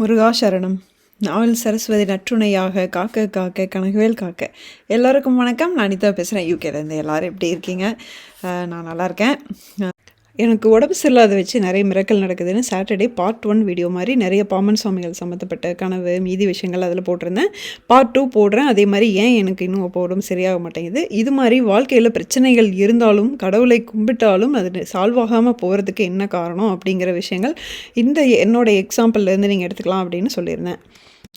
முருகா சரணம். நாவல் சரஸ்வதி நற்றுணையாக காக்க காக்க கனகவேல் காக்க. எல்லோருக்கும் வணக்கம். நான் அனிதா பேசுகிறேன் யூகேலேருந்து. எல்லோரும் எப்படி இருக்கீங்க? நான் நல்லா இருக்கேன். எனக்கு உடம்பு சரியில்லாத வச்சு நிறைய மிரக்கல் நடக்குதுன்னு சாட்டர்டே பார்ட் 1 வீடியோ மாதிரி நிறைய பாமன் சுவாமிகள் சம்மந்தப்பட்ட கனவு மீதி விஷயங்கள் அதில் போட்டிருந்தேன். பார்ட் 2 போடுறேன். அதே மாதிரி ஏன் எனக்கு இன்னும் அப்போ உடம்பு சரியாக மாட்டேங்குது, இது மாதிரி வாழ்க்கையில் பிரச்சனைகள் இருந்தாலும் கடவுளை கும்பிட்டாலும் அது சால்வ் ஆகாமல் போகிறதுக்கு என்ன காரணம் அப்படிங்கிற விஷயங்கள் இந்த என்னோட எக்ஸாம்பிள்லேருந்து நீங்கள் எடுத்துக்கலாம் அப்படின்னு சொல்லியிருந்தேன்.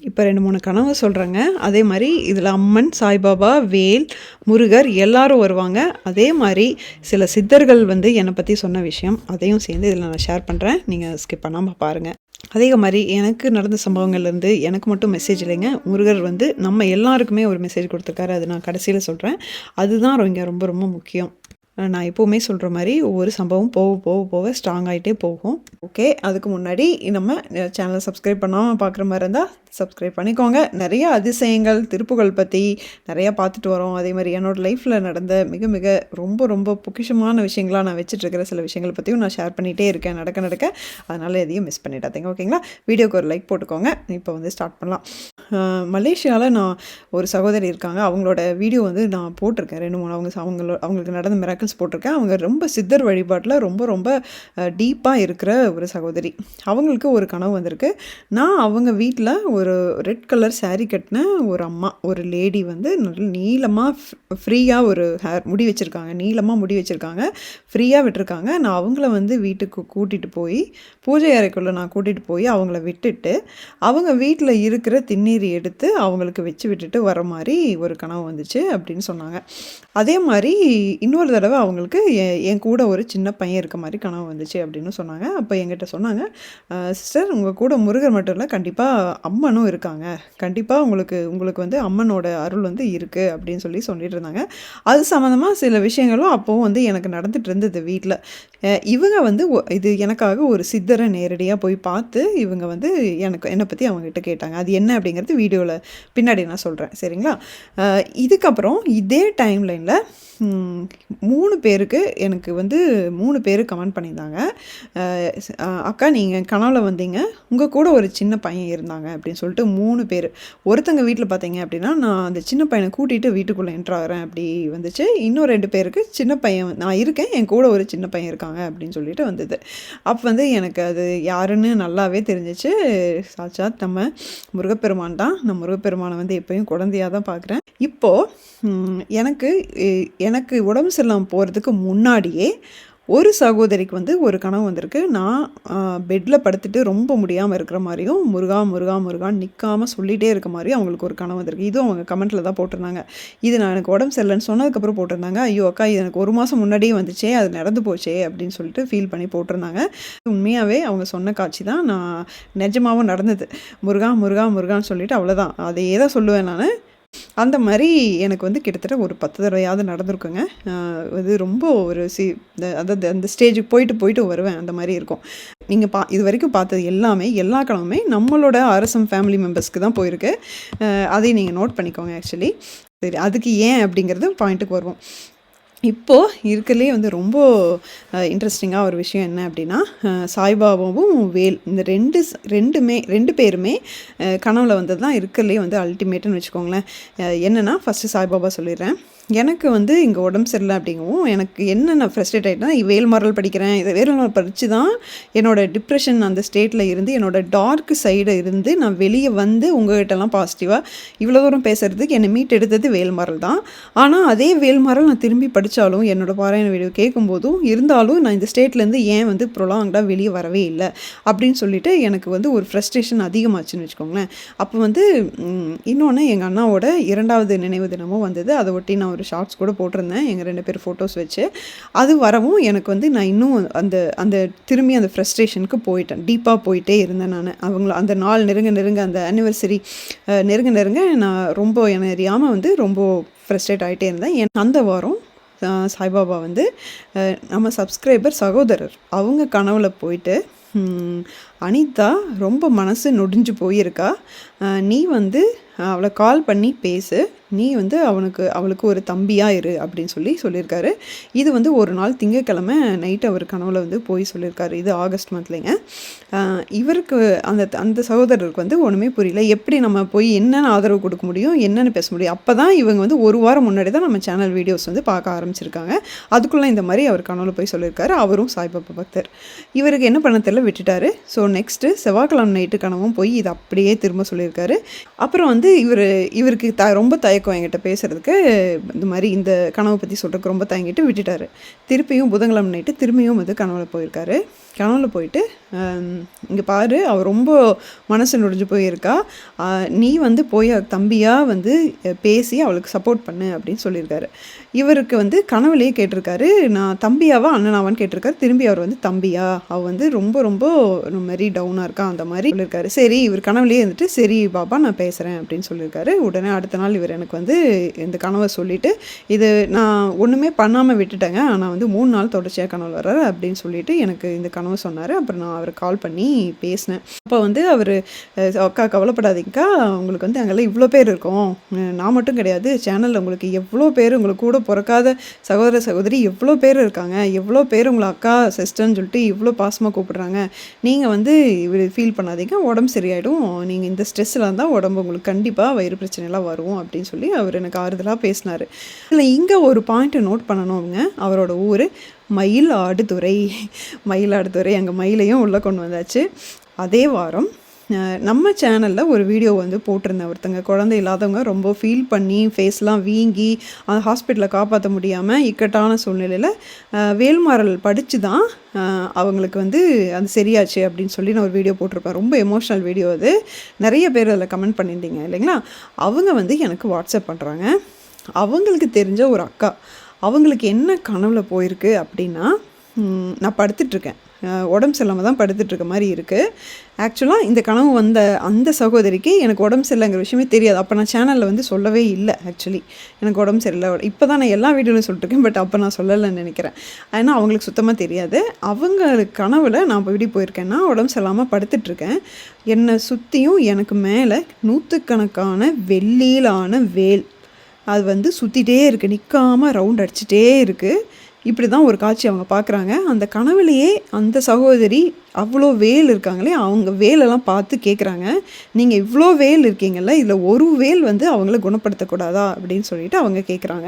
இப்போ 2-3 கனவு சொல்கிறேங்க. அதே மாதிரி இதில் அம்மன், சாய்பாபா, வேல், முருகர் எல்லாரும் வருவாங்க. அதே மாதிரி சில சித்தர்கள் என்னை பற்றி சொன்ன விஷயம் அதையும் சேர்ந்து இதில் நான் ஷேர் பண்ணுறேன். நீங்கள் ஸ்கிப் பண்ணாமல் பாருங்கள். அதே மாதிரி எனக்கு நடந்த சம்பவங்கள்லேருந்து எனக்கு மட்டும் மெசேஜ் இல்லைங்க. முருகர் நம்ம எல்லாருக்குமே ஒரு மெசேஜ் கொடுத்துருக்காரு. அது நான் கடைசியில் சொல்கிறேன். அதுதான் இங்கே ரொம்ப ரொம்ப முக்கியம். நான் எப்போவுமே சொல்கிற மாதிரி ஒவ்வொரு சம்பவம் போக போக போக ஸ்ட்ராங் ஆகிட்டே போகும். ஓகே, அதுக்கு முன்னாடி நம்ம சேனலை சப்ஸ்கிரைப் பண்ணாமல் பார்க்குற மாதிரி இருந்தால் சப்ஸ்கிரைப் பண்ணிக்கோங்க. நிறைய அதிசயங்கள் திருப்புகள் பற்றி நிறையா பார்த்துட்டு வரோம். அதே மாதிரி என்னோடய லைஃப்பில் நடந்த மிக மிக ரொம்ப ரொம்ப பொக்கிஷமான விஷயங்களாக நான் வச்சுட்ருக்கிற சில விஷயங்களை பற்றியும் நான் ஷேர் பண்ணிகிட்டே இருக்கேன் நடக்க. அதனால் எதையும் மிஸ் பண்ணிடாதீங்க. ஓகேங்களா? வீடியோக்கு ஒரு லைக் போட்டுக்கோங்க. இப்போ ஸ்டார்ட் பண்ணலாம். மலேசியாவில் நான் ஒரு சகோதரி இருக்காங்க. அவங்களோட வீடியோ நான் போட்டிருக்கேன் 2-3. அவங்களுக்கு நடந்த மிராக்கிள்ஸ் போட்டிருக்கேன். அவங்க ரொம்ப சித்தர் வழிபாட்டில் ரொம்ப ரொம்ப டீப்பாக இருக்கிற ஒரு சகோதரி. அவங்களுக்கு ஒரு கனவு வந்திருக்கு. நான் அவங்க வீட்டில் ஒரு ரெட் கலர் சாரீ கட்டின ஒரு அம்மா, ஒரு லேடி நல்ல நீளமாக ஃப்ரீயாக ஒரு முடி வச்சுருக்காங்க. நீளமாக முடி வச்சுருக்காங்க, ஃப்ரீயாக விட்டுருக்காங்க. நான் அவங்கள வீட்டுக்கு கூட்டிகிட்டு போய் பூஜை அறைக்குள்ளே நான் கூட்டிகிட்டு போய் அவங்கள விட்டுட்டு அவங்க வீட்டில் இருக்கிற திண்ணீர் எடுத்து அவங்களுக்கு வச்சு விட்டுட்டு வர மாதிரி ஒரு கனவு வந்துச்சு அப்படின்னு சொன்னாங்க. அதே மாதிரி இன்னொரு தடவை அவங்களுக்கு என் கூட ஒரு சின்ன பையன் இருக்க மாதிரி கனவு வந்துச்சு அப்படின்னு சொன்னாங்க. அப்போ என்கிட்ட சொன்னாங்க, சிஸ்டர் உங்கள் கூட முருகர் மட்டும் இல்லை, கண்டிப்பாக அம்மனும் இருக்காங்க, கண்டிப்பாக உங்களுக்கு அம்மனோட அருள் இருக்குது அப்படின்னு சொல்லிட்டு இருந்தாங்க. அது சம்மந்தமாக சில விஷயங்களும் அப்போவும் எனக்கு நடந்துட்டு இருந்தது வீட்டில். இவங்க இது எனக்காக ஒரு சித்தரை நேரடியாக போய் பார்த்து இவங்க என்னை பற்றி அவங்ககிட்ட கேட்டாங்க. அது என்ன அப்படிங்கிறது வீடியோவில் பின்னாடி நான் சொல்கிறேன். சரிங்களா? இதுக்கப்புறம் இதே டைம்லைனில் 3 பேருக்கு எனக்கு 3 பேர் கமெண்ட் பண்ணியிருந்தாங்க. அக்கா நீங்கள் கனவுல வந்தீங்க, உங்கள் கூட ஒரு சின்ன பையன் இருந்தாங்க அப்படின்னு சொல்லிட்டு 3 பேர். ஒருத்தங்க வீட்டில் பார்த்தீங்க அப்படின்னா நான் அந்த சின்ன பையனை கூட்டிகிட்டு வீட்டுக்குள்ளே என்ட்ரு ஆகிறேன் அப்படி வந்துச்சு. இன்னும் 2 பேருக்கு சின்ன பையன் நான் இருக்கேன், என் கூட ஒரு சின்ன பையன் இருக்காங்க அப்படின்னு சொல்லிட்டு வந்தது. அப்போ எனக்கு அது யாருன்னு நல்லாவே தெரிஞ்சிச்சு. சாட்சாத் நம்ம முருகப்பெருமான் தான். நான் முருகப்பெருமானை எப்போயும் குழந்தையாக தான் பார்க்குறேன். இப்போது எனக்கு உடம்பு சரியில்லாமல் போகிறதுக்கு முன்னாடியே ஒரு சகோதரிக்கு ஒரு கனவு வந்திருக்கு. நான் பெட்டில் படுத்துட்டு ரொம்ப முடியாமல் இருக்கிற மாதிரியும் முருகா முருகா முருகான்னு நிற்காமல் சொல்லிகிட்டே இருக்க மாதிரியும் அவங்களுக்கு ஒரு கனவு வந்திருக்கு. இதுவும் அவங்க கமெண்ட்டில் தான் போட்டிருந்தாங்க. இது நான் எனக்கு உடம்பு சரியில்லைன்னு சொன்னதுக்கப்புறம் போட்டிருந்தாங்க. ஐயோ அக்கா, இது எனக்கு 1 மாதம் முன்னாடியே வந்துச்சே, அது நடந்து போச்சே அப்படின்னு சொல்லிட்டு ஃபீல் பண்ணி போட்டிருந்தாங்க. உண்மையாகவே அவங்க சொன்ன காட்சி தான் நான் நிஜமாகவும் நடந்தது. முருகா முருகா முருகான்னு சொல்லிட்டு அவ்வளோதான், அதையே தான் சொல்லுவேன் நான். அந்த மாதிரி எனக்கு கிட்டத்தட்ட ஒரு 10 தடவையாவது நடந்திருக்குங்க. இது ரொம்ப ஒரு அதாவது அந்த ஸ்டேஜுக்கு போயிட்டு வருவேன். அந்த மாதிரி இருக்கும். நீங்கள் இது வரைக்கும் பார்த்தது எல்லா கனவுமே நம்மளோட RSM ஃபேமிலி மெம்பர்ஸ்க்கு தான் போயிருக்கு. அதையும் நீங்கள் நோட் பண்ணிக்கோங்க. ஆக்சுவலி சரி, அதுக்கு ஏன் அப்படிங்கிறது பாயிண்ட்டுக்கு வருவோம். இப்போது இருக்கிறதுலே ரொம்ப இன்ட்ரெஸ்டிங்காக ஒரு விஷயம் என்ன அப்படின்னா, சாய்பாபாவும் வேல் இந்த 2 பேருமே கனவுல வந்தது தான் இருக்கிறதுலே அல்டிமேட்டுன்னு வச்சுக்கோங்களேன். என்னென்னா ஃபஸ்ட்டு சாய்பாபா சொல்லிடுறேன். எனக்கு இங்கே உடம்பு சரியில்லை அப்படிங்கவும் எனக்கு என்னென்ன ஃப்ரஸ்ட்ரேட் ஆகிட்டேன்னா, வேல்மாறல் படிக்கிறேன். இதை வேல்மாறல் படித்து தான் என்னோடய டிப்ரெஷன் அந்த ஸ்டேட்டில் இருந்து என்னோடய டார்க் சைடை இருந்து நான் வெளியே உங்கள்கிட்டலாம் பாசிட்டிவாக இவ்வளோ தூரம் பேசுகிறதுக்கு என்னை மீட் எடுத்தது வேல்மாறல் தான். ஆனால் அதே வேல்மாறல் நான் திரும்பி படித்தாலும் என்னோடய பாராயண வீடியோ கேட்கும்போதும் இருந்தாலும் நான் இந்த ஸ்டேட்லேருந்து ஏன் ப்ரொலாங்டாக வெளியே வரவே இல்லை அப்படின்னு சொல்லிட்டு எனக்கு ஒரு ஃப்ரஸ்ட்ரேஷன் அதிகமாச்சுன்னு வச்சுக்கோங்களேன். அப்போ இன்னொன்று எங்கள் அண்ணாவோட 2வது நினைவு தினமும் வந்தது. அதை ஒட்டி நான் ஒரு ஷார்ட்ஸ் கூட போட்டிருந்தேன், எங்கள் 2 பேர் ஃபோட்டோஸ் வச்சு. அது வரவும் எனக்கு நான் இன்னும் அந்த திரும்பி அந்த ஃப்ரஸ்ட்ரேஷனுக்கு போயிட்டேன், டீப்பாக போயிட்டே இருந்தேன் நான். அவங்கள அந்த நாள் நெருங்க அந்த ஆனிவர்சரி நெருங்க நான் ரொம்ப என்னை அறியாமல் ரொம்ப ஃப்ரஸ்ட்ரேட் ஆகிட்டே இருந்தேன். அந்த வாரம் சாய்பாபா நம்ம சப்ஸ்கிரைபர் சகோதரர் அவங்க கனவுல போயிட்டு அனிதா ரொம்ப மனசு நொடிஞ்சு போயிருக்கா, நீ வந்து அவளை கால் பண்ணி பேசு, நீ வந்து அவளுக்கு ஒரு தம்பியாக இரு அப்படின்னு சொல்லியிருக்காரு. இது வந்து ஒரு நாள் திங்கக்கிழமை நைட்டு அவர் கனவுல வந்து போய் சொல்லியிருக்காரு. இது ஆகஸ்ட் மந்த்லேங்க. இவருக்கு அந்த சகோதரருக்கு வந்து ஒன்றுமே புரியல. எப்படி நம்ம போய் என்னென்ன ஆதரவு கொடுக்க முடியும், என்னென்னு பேச முடியும். அப்போ தான் இவங்க வந்து ஒரு வாரம் முன்னாடி தான் நம்ம சேனல் வீடியோஸ் வந்து பார்க்க ஆரம்பிச்சிருக்காங்க. அதுக்குள்ளே இந்த மாதிரி அவர் கனவுல போய் சொல்லியிருக்காரு. அவரும் சாய்பாபா பக்தர். இவருக்கு என்ன பண்ண தெரியல, விட்டுட்டாரு. ஸோ நெக்ஸ்ட்டு செவ்வாய்க்கிழமை நைட்டு கனவும் போய் இது அப்படியே திரும்ப சொல்லியிருக்காரு. அப்புறம் வந்து இவருக்கு ரொம்ப தயக்கம் என்கிட்ட பேசுகிறதுக்கு, இந்த மாதிரி இந்த கனவை பற்றி சொல்கிறதுக்கு ரொம்ப தயங்கிட்டு விட்டுட்டார். திருப்பியும் புதன்கிழமை நைட்டு திரும்பியும் வந்து கனவுல போயிருக்காரு. கனவுல போயிட்டு, இங்கே பாரு, அவள் ரொம்ப மனசு நொடிஞ்சு போயிருக்கா, நீ வந்து போய் தம்பியாக வந்து பேசி அவளுக்கு சப்போர்ட் பண்ணு அப்படின்னு சொல்லியிருக்காரு. இவருக்கு வந்து கனவுலேயே கேட்டிருக்காரு, நான் தம்பியாவா அண்ணனாவான்னு கேட்டிருக்காரு. திரும்பி அவர் வந்து தம்பியா, அவள் வந்து ரொம்ப ரொம்ப மாதிரி டவுனாக இருக்கா அந்த மாதிரி சொல்லியிருக்காரு. சரி, இவர் கனவுலேயே இருந்துட்டு சரி பாபா நான் பேசுகிறேன் அப்படின்னு சொல்லியிருக்காரு. உடனே அடுத்த நாள் இவர் எனக்கு வந்து இந்த கனவை சொல்லிவிட்டு, இது நான் ஒன்றுமே பண்ணாமல் விட்டுட்டேங்க, ஆனால் வந்து 3 நாள் தொடர்ச்சியாக கனவு வர்றாரு அப்படின்னு சொல்லிட்டு எனக்கு இந்த கனவு சொன்னார். அப்புறம் நான் அவரை கால் பண்ணி பேசினேன். அப்போ வந்து அவர், அக்கா கவலைப்படாதீங்கக்கா, உங்களுக்கு வந்து அங்கெல்லாம் இவ்வளோ பேர் இருக்கோம், நான் மட்டும் கிடையாது, சேனலில் உங்களுக்கு எவ்வளோ பேர், உங்களுக்கு கூட பிறக்காத சகோதர சகோதரி எவ்வளோ பேர் இருக்காங்க, எவ்வளோ பேர் உங்களை அக்கா சிஸ்டர்ன்னு சொல்லிட்டு இவ்வளோ பாசமாக கூப்பிடுறாங்க, நீங்கள் வந்து இவர் ஃபீல் பண்ணாதீங்க, உடம்பு சரியாயிடும், நீங்கள் இந்த ஸ்ட்ரெஸ்ஸில் இருந்தால் உடம்பு உங்களுக்கு கண்டிப்பாக வயிறு பிரச்சனைலாம் வரும் அப்படின்னு சொல்லி அவர் எனக்கு ஆறுதலாக பேசினார். இல்லை, இங்கே ஒரு பாயிண்ட்டை நோட் பண்ணணுங்க. அவரோட ஊர் மயிலாடுதுறை. மயிலாடுதுறை, அங்கே மயிலையும் உள்ளே கொண்டு வந்தாச்சு. அதே வாரம் நம்ம சேனலில் ஒரு வீடியோ வந்து போட்டிருந்தேன். ஒருத்தங்க குழந்தை இல்லாதவங்க ரொம்ப ஃபீல் பண்ணி ஃபேஸ்லாம் வீங்கி அந்த ஹாஸ்பிட்டலில் காப்பாற்ற முடியாமல் இக்கட்டான சூழ்நிலையில் வேல்மாறல் படித்து தான் அவங்களுக்கு வந்து அது சரியாச்சு அப்படின்னு சொல்லி நான் ஒரு வீடியோ போட்டிருப்பேன். ரொம்ப எமோஷ்னல் வீடியோ அது. நிறைய பேர் அதில் கமெண்ட் பண்ணியிருந்தீங்க இல்லைங்களா. அவங்க வந்து எனக்கு வாட்ஸ்அப் பண்ணுறாங்க. அவங்களுக்கு தெரிஞ்ச ஒரு அக்கா, அவங்களுக்கு என்ன கனவில் போயிருக்கு அப்படின்னா, நான் படுத்துட்ருக்கேன், உடம்பு சரியில்லாமல் தான் படுத்துட்ருக்க மாதிரி இருக்குது. ஆக்சுவலாக இந்த கனவு வந்த அந்த சகோதரிக்கு எனக்கு உடம்பு சரியில்லைங்கிற விஷயமே தெரியாது. அப்போ நான் சேனலில் வந்து சொல்லவே இல்லை. ஆக்சுவலி எனக்கு உடம்பு சரியில்லை, இப்போ தான் நான் எல்லா வீடியோலையும் சொல்லிட்டுருக்கேன். பட் அப்போ நான் சொல்லலைன்னு நினைக்கிறேன். ஏன்னா அவங்களுக்கு சுத்தமாக தெரியாது. அவங்களுக்கு கனவில் நான் எப்படி போயிருக்கேன்னா, உடம்பு சரியில்லாமல் படுத்துட்ருக்கேன், என்னை சுற்றியும் எனக்கு மேலே நூற்றுக்கணக்கான வெள்ளியிலான வேல் அது வந்து சுற்றிட்டே இருக்குது, நிற்காமல் ரவுண்ட் அடிச்சுட்டே இருக்குது. இப்படி தான் ஒரு காட்சி அவங்க பார்க்குறாங்க. அந்த கனவுலையே அந்த சகோதரி அவ்வளோ வேல் இருக்காங்களே, அவங்க வேலெல்லாம் பார்த்து கேட்குறாங்க, நீங்கள் இவ்வளோ வேல் இருக்கீங்கல்ல, இதில் ஒரு வேல் வந்து அவங்கள குணப்படுத்தக்கூடாதா அப்படின்னு சொல்லிட்டு அவங்க கேட்குறாங்க.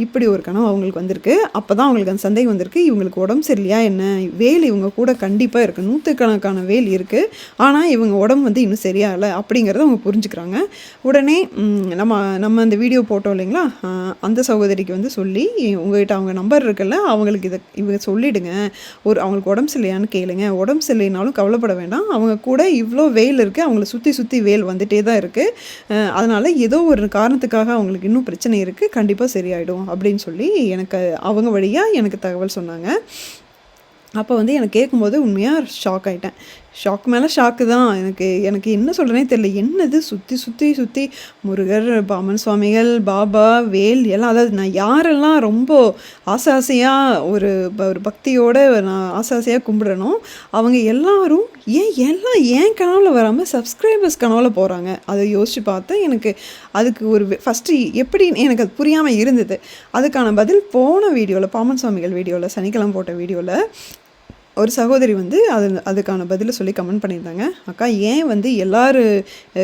இப்படி ஒரு கனவு அவங்களுக்கு வந்திருக்கு. அப்போ தான் அவங்களுக்கு அந்த சந்தேகம் வந்திருக்கு, இவங்களுக்கு உடம்பு சரியில்லையா என்ன, வேல் இவங்க கூட கண்டிப்பாக இருக்குது, நூற்றுக்கணக்கான வேல் இருக்குது, ஆனால் இவங்க உடம்பு வந்து இன்னும் சரியாகலை அப்படிங்கிறத அவங்க புரிஞ்சுக்கிறாங்க. உடனே நம்ம அந்த வீடியோ போட்டோம் இல்லைங்களா, அந்த சகோதரிக்கு வந்து சொல்லி, உங்கள்கிட்ட அவங்க நம்பர் இருக்குல்ல, அவங்களுக்கு இவங்க சொல்லிவிடுங்க, அவங்களுக்கு உடம்பு சரியில்லையான்னு கேளுங்க, உடம்பு சரியில்லைனாலும் கவலைப்பட வேண்டாம், அவங்க கூட இவ்வளோ வேல் இருக்குது, அவங்கள சுற்றி வேல் வந்துகிட்டே தான் இருக்குது, அதனால் ஏதோ ஒரு காரணத்துக்காக அவங்களுக்கு இன்னும் பிரச்சனை இருக்குது, கண்டிப்பாக சரியாயிடும் அப்படின்னு சொல்லி எனக்கு அவங்க வழியாக எனக்கு தகவல் சொன்னாங்க. அப்போ வந்து எனக்கு கேட்கும்போது உண்மையாக ஷாக் ஆகிட்டேன். ஷாக் மேலே ஷாக்கு தான். எனக்கு என்ன சொல்கிறேனே தெரியல. என்னது சுற்றி முருகர், பாமன் சுவாமிகள், பாபா, வேல் எல்லாம், அதாவது நான் யாரெல்லாம் ரொம்ப ஆசையாக ஒரு பக்தியோடு நான் ஆசையாக கும்பிட்றனோ அவங்க எல்லாரும் ஏன் கனவில் வராமல் சப்ஸ்கிரைபர்ஸ் கனவில் போகிறாங்க. அதை யோசித்து பார்த்தேன். எனக்கு அதுக்கு ஒரு ஃபஸ்ட்டு எப்படி எனக்கு அது புரியாமல் இருந்தது. அதுக்கான பதில் போன வீடியோவில், பாமன் சுவாமிகள் வீடியோவில், சனிக்கிழமை போட்ட வீடியோவில் ஒரு சகோதரி வந்து அதுக்கான பதிலை சொல்லி கமெண்ட் பண்ணியிருந்தாங்க. அக்கா, ஏன் வந்து எல்லார்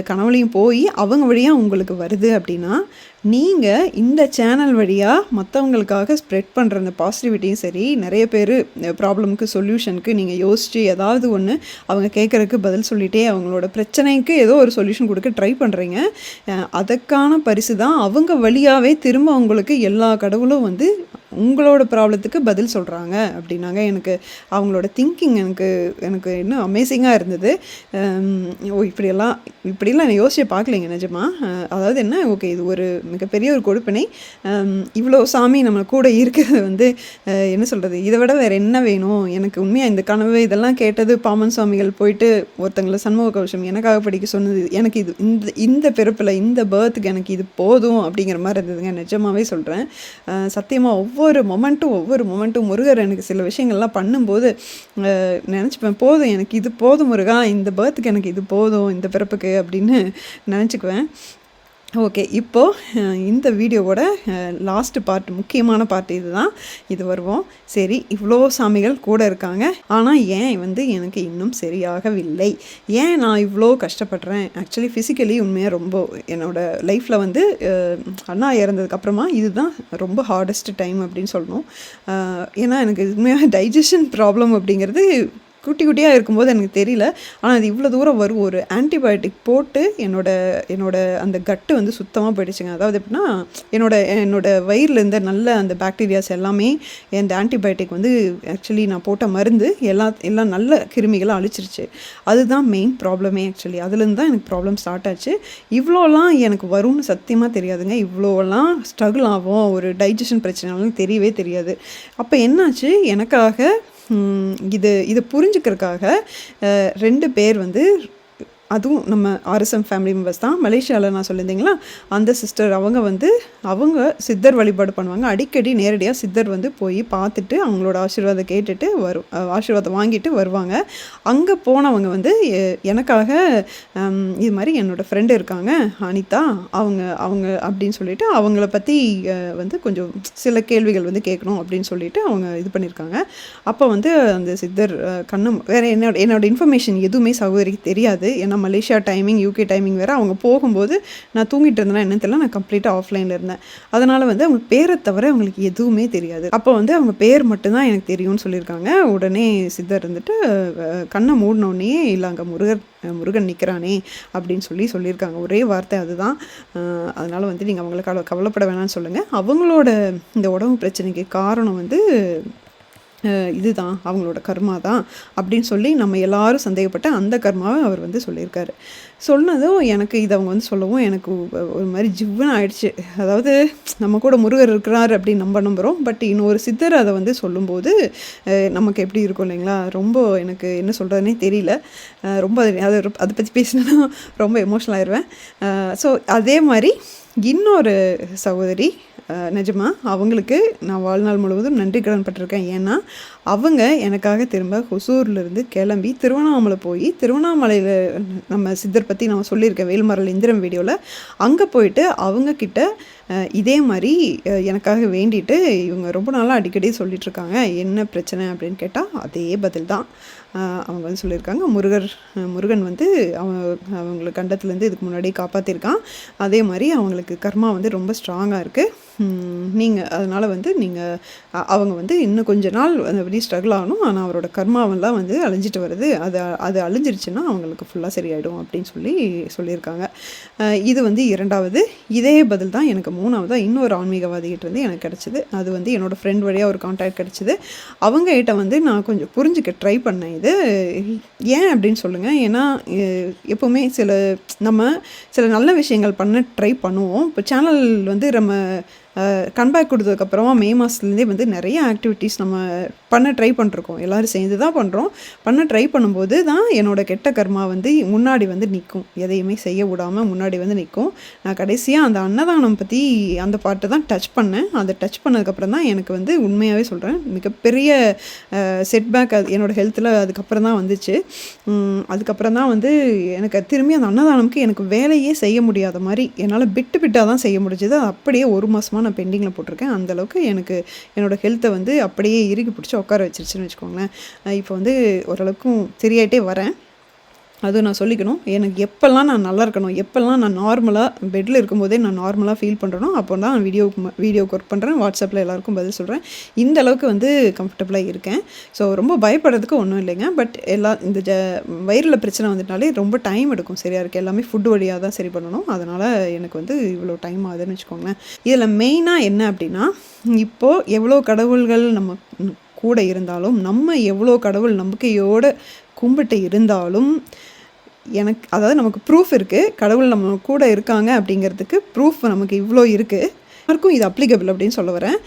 கனவுலையும் போய் அவங்க வழியாக உங்களுக்கு வருது அப்படின்னா, நீங்கள் இந்த சேனல் வழியாக மற்றவங்களுக்காக ஸ்ப்ரெட் பண்ணுற அந்த பாசிட்டிவிட்டியும் சரி, நிறைய பேர் ப்ராப்ளமுக்கு சொல்யூஷனுக்கு நீங்கள் யோசித்து ஏதாவது ஒன்று அவங்க கேட்குறதுக்கு பதில் சொல்லிகிட்டே அவங்களோட பிரச்சனைக்கு ஏதோ ஒரு சொல்யூஷன் கொடுக்க ட்ரை பண்ணுறீங்க. அதுக்கான பரிசு தான் அவங்க வழியாகவே திரும்ப அவங்களுக்கு எல்லா கடவுளும் வந்து உங்களோட ப்ராப்ளத்துக்கு பதில் சொல்கிறாங்க அப்படின்னாங்க. எனக்கு அவங்களோட திங்கிங் எனக்கு இன்னும் அமேசிங்காக இருந்தது. இப்படியெல்லாம் நான் யோசிச்சு பார்க்கலைங்க நிஜமாக. அதாவது என்ன, ஓகே, இது ஒரு மிகப்பெரிய ஒரு கொடுப்பினை. இவ்வளோ சாமி நம்ம கூட இருக்கிறது வந்து என்ன சொல்கிறது, இதை விட வேறு என்ன வேணும் எனக்கு. உண்மையாக இந்த கனவு இதெல்லாம் கேட்டது, பாமன் சுவாமிகள் போயிட்டு ஒருத்தங்களை சண்முக கவசம் எனக்காக படிக்க சொன்னது, எனக்கு இது இந்த பிறப்பில் இந்த பர்த்துக்கு எனக்கு இது போதும் அப்படிங்கிற மாதிரி இருந்ததுங்க. நிஜமாகவே சொல்கிறேன். சத்தியமாக ஒவ்வொரு ஒவ்வொரு மொமெண்ட்டும் முருகர் எனக்கு சில விஷயங்கள்லாம் பண்ணும்போது நினச்சிப்பேன், போதும் எனக்கு இது போதும் முருகா, இந்த பர்த்துக்கு எனக்கு இது போதும், இந்த பிறப்புக்கு அப்படின்னு நினச்சிக்குவேன். ஓகே, இப்போது இந்த வீடியோவோட லாஸ்ட்டு பார்ட், முக்கியமான பார்ட் இது வருவோம். சரி, இவ்வளோ சாமிகள் கூட இருக்காங்க, ஆனால் ஏன் எனக்கு இன்னும் சரியாகவில்லை, ஏன் நான் இவ்வளோ கஷ்டப்படுறேன்? ஆக்சுவலி ஃபிசிக்கலி உண்மையாக ரொம்ப என்னோடய லைஃப்பில் அண்ணா இறந்ததுக்கப்புறமா இதுதான் ரொம்ப ஹார்டஸ்ட் டைம் அப்படின்னு சொல்லணும். ஏன்னா எனக்கு உண்மையாக டைஜஷன் ப்ராப்ளம் அப்படிங்கிறது குட்டியாக இருக்கும்போது எனக்கு தெரியல. ஆனால் அது இவ்வளோ தூரம் வரும். ஒரு ஆன்டிபயோட்டிக் போட்டு என்னோட அந்த கட்டு சுத்தமாக போயிடுச்சுங்க. அதாவது எப்படின்னா, என்னோட வயிறில் இருந்த நல்ல அந்த பாக்டீரியாஸ் எல்லாமே இந்த ஆன்டிபயோட்டிக் ஆக்சுவலி நான் போட்ட மருந்து எல்லாம் நல்ல கிருமிகளை அழிச்சிருச்சு. அதுதான் மெயின் ப்ராப்ளமே. ஆக்சுவலி அதுலேருந்து தான் எனக்கு ப்ராப்ளம் ஸ்டார்ட் ஆச்சு. இவ்வளோலாம் எனக்கு வரும்னு சத்தியமாக தெரியாதுங்க. இவ்வளோலாம் ஸ்ட்ரகிள் ஆகும், ஒரு டைஜஷன் பிரச்சனைலாம் தெரியவே தெரியாது. அப்போ என்னாச்சு, எனக்காக இது புரிஞ்சுக்கிறதுக்காக 2 பேர் அதுவும் நம்ம ஆர்எஸ்எம் ஃபேமிலி மெம்பர்ஸ் தான். மலேசியாவில் நான் சொல்லியிருந்தீங்களா, அந்த சிஸ்டர் அவங்க சித்தர் வழிபாடு பண்ணுவாங்க. அடிக்கடி நேரடியாக சித்தர் போய் பார்த்துட்டு அவங்களோட ஆசீர்வாதம் கேட்டுட்டு ஆசீர்வாதம் வாங்கிட்டு வருவாங்க. அங்கே போனவங்க எனக்காக இது மாதிரி என்னோடய ஃப்ரெண்டு இருக்காங்க அனிதா, அவங்க அப்படின்னு சொல்லிட்டு அவங்கள பற்றி கொஞ்சம் சில கேள்விகள் கேட்கணும் அப்படின்னு சொல்லிட்டு அவங்க இது பண்ணியிருக்காங்க. அப்போ அந்த சித்தர் வேறு என்னோட இன்ஃபர்மேஷன் எதுவுமே சகோதரிக்கு தெரியாது. ஏன்னா மலேசியா டைமிங், யூகே டைமிங் வேறு. அவங்க போகும்போது நான் தூங்கிட்டு இருந்தேன்னா என்னன்னு தெரியல, நான் கம்ப்ளீட்டாக ஆஃப்லைனில் இருந்தேன். அதனால் அவங்க பேரை தவிர அவங்களுக்கு எதுவுமே தெரியாது. அப்போ அவங்க பேர் மட்டும்தான் எனக்கு தெரியும்னு சொல்லியிருக்காங்க. உடனே சித்தர் கண்ணை மூடினோடனே, இல்லை அங்கே முருகன் நிற்கிறானே அப்படின்னு சொல்லியிருக்காங்க. ஒரே வார்த்தை அதுதான். அதனால் நீங்கள் அவங்களை கவலைப்பட வேணாம்னு சொல்லுங்கள். அவங்களோட இந்த உடம்பு பிரச்சனைக்கு காரணம் இதுதான், அவங்களோட கர்மா தான் அப்படின்னு சொல்லி நம்ம எல்லாரும் சந்தேகப்பட்ட அந்த கர்மாவை அவர் சொல்லியிருக்காரு. சொன்னதும் எனக்கு இதை அவங்க சொல்லவும் எனக்கு ஒரு மாதிரி ஜிவ்வுன்னு ஆயிடுச்சு. அதாவது நம்ம கூட முருகர் இருக்கிறார் அப்படின்னு நம்புகிறோம். பட் இன்னொரு சித்தர் அதை சொல்லும்போது நமக்கு எப்படி இருக்கும் இல்லைங்களா? ரொம்ப எனக்கு என்ன சொல்கிறதுனே தெரியல. ரொம்ப அதை பற்றி பேசினா ரொம்ப எமோஷனல் ஆயிடுவேன். ஸோ அதே மாதிரி இன்னொரு சகோதரி, நிஜமாக அவங்களுக்கு நான் வாழ்நாள் முழுவதும் நன்றி கடன் பட்டிருக்கேன். ஏன்னா அவங்க எனக்காக திரும்ப ஹொசூர்லேருந்து கிளம்பி திருவண்ணாமலை போய், திருவண்ணாமலையில் நம்ம சித்தர் பற்றி நான் சொல்லியிருக்கேன் வேல்மரல் இந்திரம் வீடியோவில், அங்கே போயிட்டு அவங்கக்கிட்ட இதே மாதிரி எனக்காக வேண்டிட்டு இவங்க ரொம்ப நாளாக அடிக்கடி சொல்லிகிட்ருக்காங்க. என்ன பிரச்சனை அப்படின்னு கேட்டால் அதே பதில் தான். அவங்க சொல்லியிருக்காங்க, முருகன் அவங்களை கண்டத்துலேருந்து இதுக்கு முன்னாடி காப்பாற்றிருக்கான். அதே மாதிரி அவங்களுக்கு கர்மா ரொம்ப ஸ்ட்ராங்காக இருக்குது. நீங்கள் அதனால் நீங்கள் அவங்க இன்னும் கொஞ்ச நாள் அப்படி ஸ்ட்ரகிள் ஆகணும். ஆனால் அவரோட கர்மாவெல்லாம் அழிஞ்சிட்டு வருது. அது அழிஞ்சிருச்சுன்னா அவங்களுக்கு ஃபுல்லாக சரியாயிடும் அப்படின்னு சொல்லியிருக்காங்க. இது 2வது. இதே பதில் தான் எனக்கு 3வதாக இன்னொரு ஆன்மீகவாதிகிட்டேருந்து எனக்கு கிடச்சிது. அது என்னோடய ஃப்ரெண்ட் வழியாக ஒரு கான்டாக்ட் கிடச்சிது. அவங்ககிட்ட நான் கொஞ்சம் புரிஞ்சுக்க ட்ரை பண்ணேன். இது ஏன் அப்படின்னு சொல்லுங்கள். ஏன்னா எப்போவுமே சில நல்ல விஷயங்கள் பண்ண ட்ரை பண்ணுவோம். இப்போ சேனல் நம்ம கம்பேக் கொடுத்ததுக்கப்புறமா மே மாதத்துலேருந்தே நிறைய ஆக்டிவிட்டீஸ் நம்ம பண்ண ட்ரை பண்ணிருக்கோம். எல்லோரும் சேர்ந்து தான் பண்ணுறோம். பண்ண ட்ரை பண்ணும்போது தான் என்னோடய கெட்ட கர்மா முன்னாடி நிற்கும். எதையுமே செய்ய விடாமல் முன்னாடி நிற்கும். நான் கடைசியாக அந்த அன்னதானம் பற்றி அந்த பாட்டை தான் டச் பண்ணேன். அதை டச் பண்ணதுக்கப்புறம் தான் எனக்கு உண்மையாகவே சொல்கிறேன், மிகப்பெரிய செட்பேக் அது என்னோடய ஹெல்த்தில் அதுக்கப்புறம் தான் வந்துச்சு. அதுக்கப்புறம் தான் எனக்கு திரும்பி அந்த அன்னதானம்க்கு எனக்கு வேலையே செய்ய முடியாத மாதிரி என்னால் பிட்டாக தான் செய்ய முடிஞ்சது. அப்படியே 1 மாதமாக நான் பெண்டிங்கில் போட்டிருக்கேன். அந்தளவுக்கு எனக்கு என்னோடய ஹெல்த்தை அப்படியே இறுக்கி பிடிச்சி உட்கார வச்சிருச்சுன்னு வச்சுக்கோங்களேன். இப்போ ஓரளவுக்கும் சரியாயிட்டே வரேன். அதுவும் நான் சொல்லிக்கணும், எனக்கு எப்போல்லாம் நான் நல்லா இருக்கணும், எப்போல்லாம் நான் நார்மலாக பெட்டில் இருக்கும்போதே நான் நார்மலாக ஃபீல் பண்ணுறனோ அப்போ தான் நான் வீடியோக்கு ஒர்க் பண்ணுறேன். வாட்ஸ்அப்பில் எல்லாருக்கும் பதில் சொல்கிறேன். இந்த அளவுக்கு கம்ஃபர்டபுளாக இருக்கேன். ஸோ ரொம்ப பயப்படுறதுக்கு ஒன்றும் இல்லைங்க. பட் இந்த வயிறில் பிரச்சனை வந்துட்டாலே ரொம்ப டைம் எடுக்கும் சரியாக இருக்குது. எல்லாமே ஃபுட் வழியாக தான் சரி பண்ணணும். அதனால் எனக்கு இவ்வளோ டைம் ஆகுதுன்னு வச்சுக்கோங்களேன். இதில் மெயினாக என்ன அப்படின்னா, இப்போது எவ்வளோ கடவுள்கள் நம்ம கூட இருந்தாலும், நம்ம எவ்வளோ கடவுள் நம்பிக்கையோடு கும்பிட்டு இருந்தாலும், அதாவது நமக்கு ப்ரூஃப் இருக்குது, கடவுள் நம்ம கூட இருக்காங்க அப்படிங்கிறதுக்கு ப்ரூஃப் நமக்கு இவ்வளோ இருக்குது. யாருக்கும் இது அப்ளிகபிள் அப்படின்னு சொல்ல வரேன்.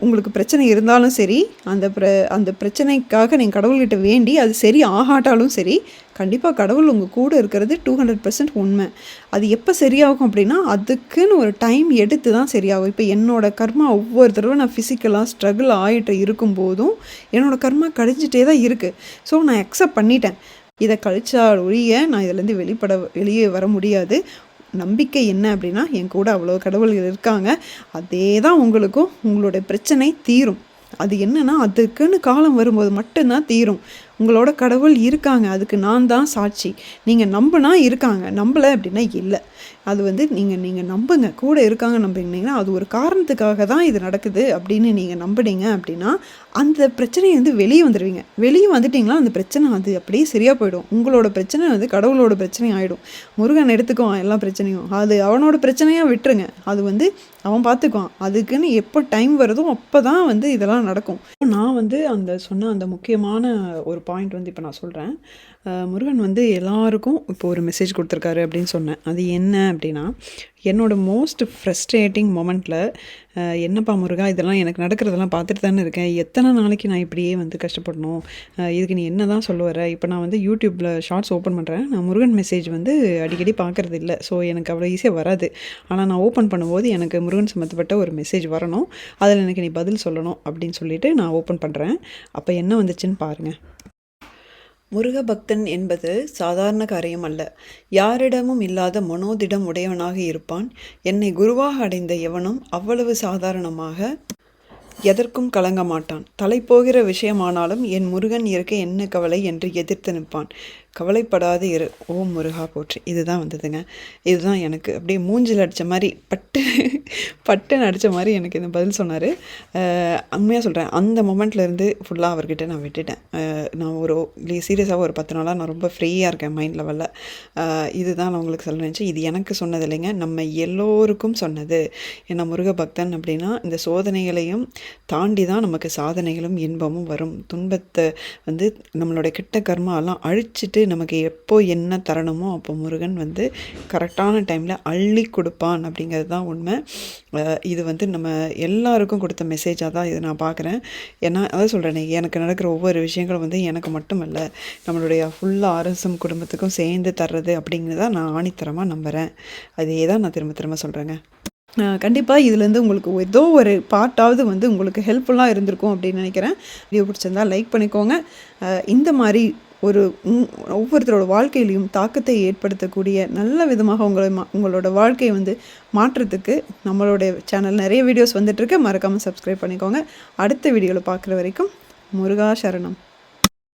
உங்களுக்கு பிரச்சனை இருந்தாலும் சரி, அந்த பிரச்சனைக்காக நீங்கள் கடவுள்கிட்ட வேண்டி அது சரி ஆகாட்டாலும் சரி, கண்டிப்பாக கடவுள் உங்கள் கூட இருக்கிறது 200% உண்மை. அது எப்போ சரியாகும் அப்படின்னா, அதுக்குன்னு ஒரு டைம் எடுத்து தான் சரியாகும். இப்போ என்னோடய கர்மா ஒவ்வொரு தடவை நான் ஃபிசிக்கலாக ஸ்ட்ரகிள் ஆகிட்டு இருக்கும்போதும் என்னோடய கர்மா கழிஞ்சிட்டே தான் இருக்குது. ஸோ நான் அக்செப்ட் பண்ணிட்டேன். இதை கழிச்சால் ஒழிய நான் இதிலேருந்து வெளியே வர முடியாது. நம்பிக்கை என்ன அப்படின்னா, என் கூட அவ்வளோ கடவுள்கள் இருக்காங்க. அதே தான் உங்களுக்கும் உங்களுடைய பிரச்சனை தீரும். அது என்னென்னா, அதுக்குன்னு காலம் வரும்போது மட்டும்தான் தீரும். உங்களோட கடவுள் இருக்காங்க, அதுக்கு நான் தான் சாட்சி. நீங்கள் நம்பினா இருக்காங்க, நம்பலை அப்படின்னா இல்லை. அது நீங்கள் நம்புங்க, கூட இருக்காங்க நம்பினீங்கன்னா அது ஒரு காரணத்துக்காக தான் இது நடக்குது அப்படின்னு நீங்கள் நம்பினீங்க அப்படின்னா அந்த பிரச்சனையை வெளியே வந்துடுவீங்க. வெளியே வந்துட்டிங்களா அந்த பிரச்சனை அது அப்படியே சரியாக போயிடும். உங்களோட பிரச்சனை கடவுளோட பிரச்சனை ஆகிடும். முருகன் எடுத்துக்குவான் எல்லா பிரச்சனையும். அது அவனோட பிரச்சனையாக விட்டுருங்க. அது அவன் பார்த்துக்குவான். அதுக்குன்னு எப்போ டைம் வருதோ அப்போ தான் இதெல்லாம் நடக்கும். நான் அந்த சொன்ன அந்த முக்கியமான ஒரு பாயிண்ட் இப்போ நான் சொல்கிறேன். முருகன் எல்லாருக்கும் இப்போ ஒரு மெசேஜ் கொடுத்துருக்காரு அப்படின்னு சொன்னேன். அது என்ன அப்படின்னா, என்னோடய மோஸ்ட் ஃப்ரஸ்ட்ரேட்டிங் மொமெண்ட்டில் என்னப்பா முருகா, இதெல்லாம் எனக்கு நடக்கிறதெல்லாம் பார்த்துட்டு தானே இருக்கேன். எத்தனை நாளைக்கு நான் இப்படியே கஷ்டப்படணும், இதுக்கு நீ என்ன தான் சொல்ல வர. இப்போ நான் யூடியூப்பில் ஷார்ட்ஸ் ஓப்பன் பண்ணுறேன். நான் முருகன் மெசேஜ் அடிக்கடி பார்க்குறது இல்லை. ஸோ எனக்கு அவ்வளோ ஈஸியாக வராது. ஆனால் நான் ஓப்பன் பண்ணும்போது எனக்கு முருகன் சம்மந்தப்பட்ட ஒரு மெசேஜ் வரணும், அதில் எனக்கு நீ பதில் சொல்லணும் அப்படின்னு சொல்லிவிட்டு நான் ஓப்பன் பண்ணுறேன். அப்போ என்ன வந்துச்சுன்னு பாருங்கள். முருகபக்தன் என்பது சாதாரண காரியம் அல்ல. யாரிடமும் இல்லாத மனோதிடம் உடையவனாக இருப்பான். என்னை குருவாக அடைந்த எவனும் அவ்வளவு சாதாரணமாக எதற்கும் கலங்க மாட்டான். தலைப்போகிற விஷயமானாலும் என் முருகன் இருக்க என்ன கவலை என்று எதிர்த்து நிற்பான். கவலைப்படாது இரு, ஓம் முருகா போற்றி. இதுதான் இதுதான் எனக்கு அப்படியே மூஞ்சில் அடித்த மாதிரி பட்டுன்னு அடித்த மாதிரி எனக்கு இந்த பதில் சொன்னார். உண்மையாக சொல்கிறேன், அந்த மொமெண்ட்லேருந்து ஃபுல்லாக அவர்கிட்ட நான் விட்டுட்டேன். நான் சீரியஸாக ஒரு 10 நாளாக நான் ரொம்ப ஃப்ரீயாக இருக்கேன் மைண்ட் லெவலில். இதுதான் நான் உங்களுக்கு சொல்ல நினச்சேன். இது எனக்கு சொன்னது இல்லைங்க, நம்ம எல்லோருக்கும் சொன்னது. ஏன்னா முருக பக்தன் அப்படின்னா இந்த சோதனைகளையும் தாண்டி தான் நமக்கு சாதனைகளும் இன்பமும் வரும். துன்பத்தை நம்மளுடைய கெட்ட கர்மாலாம் அழிச்சிட்டு நமக்கு எப்போ என்ன தரணுமோ அப்போ முருகன் கரெக்டான டைமில் அள்ளி கொடுப்பான் அப்படிங்கிறது தான் உண்மை. இது நம்ம எல்லாருக்கும் கொடுத்த மெசேஜாக தான் இதை நான் பார்க்குறேன். ஏன்னா அதான் சொல்கிறேனே, எனக்கு நடக்கிற ஒவ்வொரு விஷயங்களும் எனக்கு மட்டும் இல்லை, நம்மளுடைய ஃபுல்லாக ஆர்எஸ்எம் குடும்பத்துக்கும் சேர்ந்து தர்றது அப்படிங்கிறத நான் ஆணித்தரமாக நம்புகிறேன். அதே தான் நான் திரும்ப திரும்ப சொல்கிறேங்க. கண்டிப்பாக இதுலேருந்து உங்களுக்கு ஏதோ ஒரு பார்ட்டாவது உங்களுக்கு ஹெல்ப்ஃபுல்லாக இருந்திருக்கும் அப்படின்னு நினைக்கிறேன். வீடியோ பிடிச்சிருந்தா லைக் பண்ணிக்கோங்க. இந்த மாதிரி ஒவ்வொருத்தரோட வாழ்க்கையிலையும் தாக்கத்தை ஏற்படுத்தக்கூடிய நல்ல விதமாக உங்களோட வாழ்க்கையை மாற்றத்துக்கு நம்மளுடைய சேனல் நிறைய வீடியோஸ் வந்துட்டுருக்கு. மறக்காமல் சப்ஸ்கிரைப் பண்ணிக்கோங்க. அடுத்த வீடியோவில் பார்க்குற வரைக்கும் முருகா சரணம்.